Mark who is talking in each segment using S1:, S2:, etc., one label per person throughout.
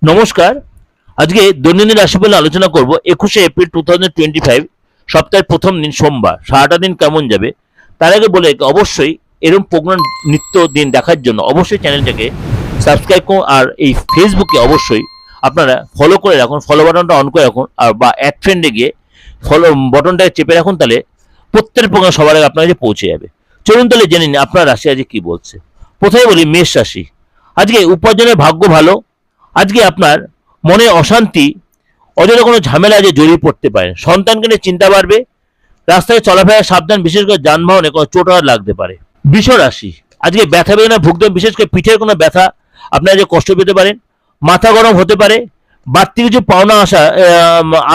S1: নমস্কার। আজকে দৈনন্দিন রাশিফল আলোচনা করব 21শে এপ্রিল 2025 সপ্তাহের প্রথম দিন সোমবার। সারাটা দিন কেমন যাবে তার আগে বলে অবশ্যই এরকম প্রোগ্রাম নিত্য দিন দেখার জন্য অবশ্যই চ্যানেলটাকে সাবস্ক্রাইব করুন, আর এই ফেসবুকে অবশ্যই আপনারা ফলো করে রাখুন, ফলো বাটনটা অন করে রাখুন, আর বা অ্যাড ফ্রেন্ডে গিয়ে ফলো বাটনটাকে চেপে রাখুন, তাহলে প্রত্যেক প্রোগ্রাম সবার আগে আপনার কাছে পৌঁছে যাবে। চলুন তাহলে জেনে নিন আপনার রাশি আজকে কি বলছে। প্রথমে বলি মেষ রাশি। আজকে উপার্জনের ভাগ্য ভালো। আজকে আপনার মনে অশান্তি, অযথা কোনো ঝামেলা যে জড়িয়ে পড়তে পারেন। সন্তানকে নিয়ে চিন্তা বাড়বে। রাস্তায় চলাফেরা সাবধান, বিশেষ করে যানবাহনে কোনো চোট আঘাত লাগতে পারে। বৃষ রাশি। আজকে ব্যথা বেদনা ভুগতে, বিশেষ করে পিঠের কোনো ব্যথা আপনারা যে কষ্ট পেতে পারেন। মাথা গরম হতে পারে। বাড়তি কিছু পাওনা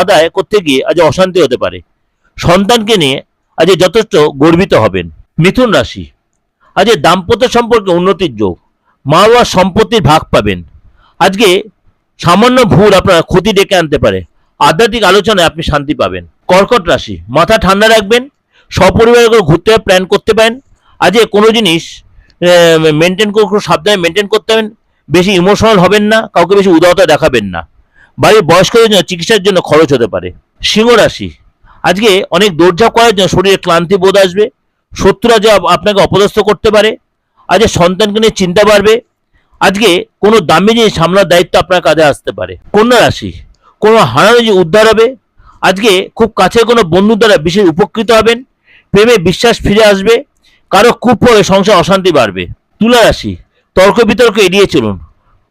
S1: আদায় করতে গিয়ে আজ অশান্তি হতে পারে। সন্তানকে নিয়ে আজ যথেষ্ট গর্বিত হবেন। মিথুন রাশি। আজ দাম্পত্য সম্পর্কে উন্নতির যোগ। মা বাবার সম্পত্তির ভাগ পাবেন। আজকে সামান্য ভুল আপনার ক্ষতি ডেকে আনতে পারে। আধ্যাত্মিক আলোচনায় আপনি শান্তি পাবেন। কর্কট রাশি। মাথা ঠান্ডা রাখবেন। সপরিবারে ঘুরতে প্ল্যান করতে পারেন। আজকে কোনো জিনিস মেনটেন করে খুব সাবধানে মেনটেন করতে হবে। বেশি ইমোশনাল হবেন না, কাউকে বেশি উদারতা দেখাবেন না। বাড়ির বয়স্কদের জন্য চিকিৎসার জন্য খরচ হতে পারে। সিংহ রাশি। আজকে অনেক দৌড়ঝাঁপ করার জন্য শরীরে ক্লান্তি বোধ আসবে। শত্রুরা যে আপনাকে অপদস্থ করতে পারে। আজকে সন্তানকে নিয়ে চিন্তা বাড়বে। আজকে কোনো দামি জিনিস সামলার দায়িত্ব আপনার কাঁধে আসতে পারে। কন্যা রাশি। কোনো হারানো জিনিস উদ্ধার হবে। আজকে খুব কাছের কোনো বন্ধুর দ্বারা বিশেষ উপকৃত হবেন। প্রেমে বিশ্বাস ফিরে আসবে। কারো কুপ্রয়োগে সংসার অশান্তি বাড়বে। তুলা রাশি। তর্ক বিতর্ক এড়িয়ে চলুন।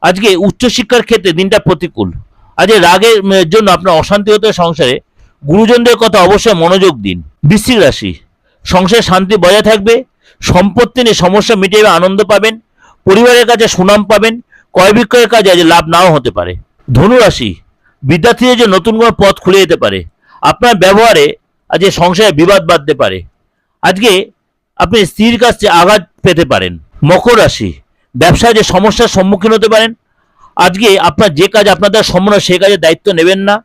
S1: আজকে উচ্চশিক্ষার ক্ষেত্রে দিনটা প্রতিকূল। আজকে রাগের জন্য আপনার অশান্তি হতে সংসারে। গুরুজনদের কথা অবশ্যই মনোযোগ দিন। বৃশ্চিক রাশি। সংসারে শান্তি বজায় থাকবে। সম্পত্তি নিয়ে সমস্যা মিটিয়ে আনন্দ পাবেন। পরিবারের কাছে সুনাম পাবেন। ক্রয় বিক্রয়ের কাজে আজ লাভ নাও হতে পারে। ধনু রাশি। বিদ্যার্থীদের যে নতুন কোনো পথ খুলে যেতে পারে। আপনার ব্যবহারে আজ সংসারে বিবাদ বাঁধতে পারে। আজকে আপনি স্ত্রীর কাছে আঘাত পেতে পারেন। মকর রাশি। ব্যবসায় যে সমস্যার সম্মুখীন হতে পারেন। আজকে আপনার যে কাজ আপনার দ্বারা সম্ভব নয় সেই কাজের দায়িত্ব নেবেন না।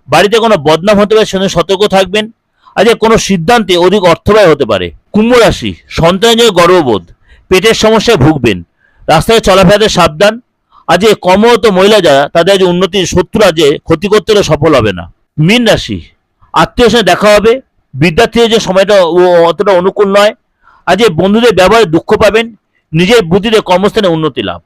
S1: বাড়িতে কোনো বদনাম হতে পারে, সেজন্য সতর্ক থাকবেন। আজকে কোনো সিদ্ধান্তে অধিক অর্থব্যয় হতে পারে। কুম্ভ রাশি। সন্তানের জন্য গর্ববোধ। পেটের সমস্যায় ভুগবেন। রাস্তায় চলাফেরাতে সাবধান। আজ কর্মরত মহিলা যারা, তাদের আজ উন্নতির, শত্রুরা যে ক্ষতি করতে হলে সফল হবে না। মীন রাশি। আত্মীয়ের সঙ্গে দেখা হবে। বিদ্যার্থীদের যে সময়টা অতটা অনুকূল নয়। আজ বন্ধুদের ব্যবহারে দুঃখ পাবেন। নিজের বুদ্ধিতে কর্মস্থানে উন্নতি লাভ।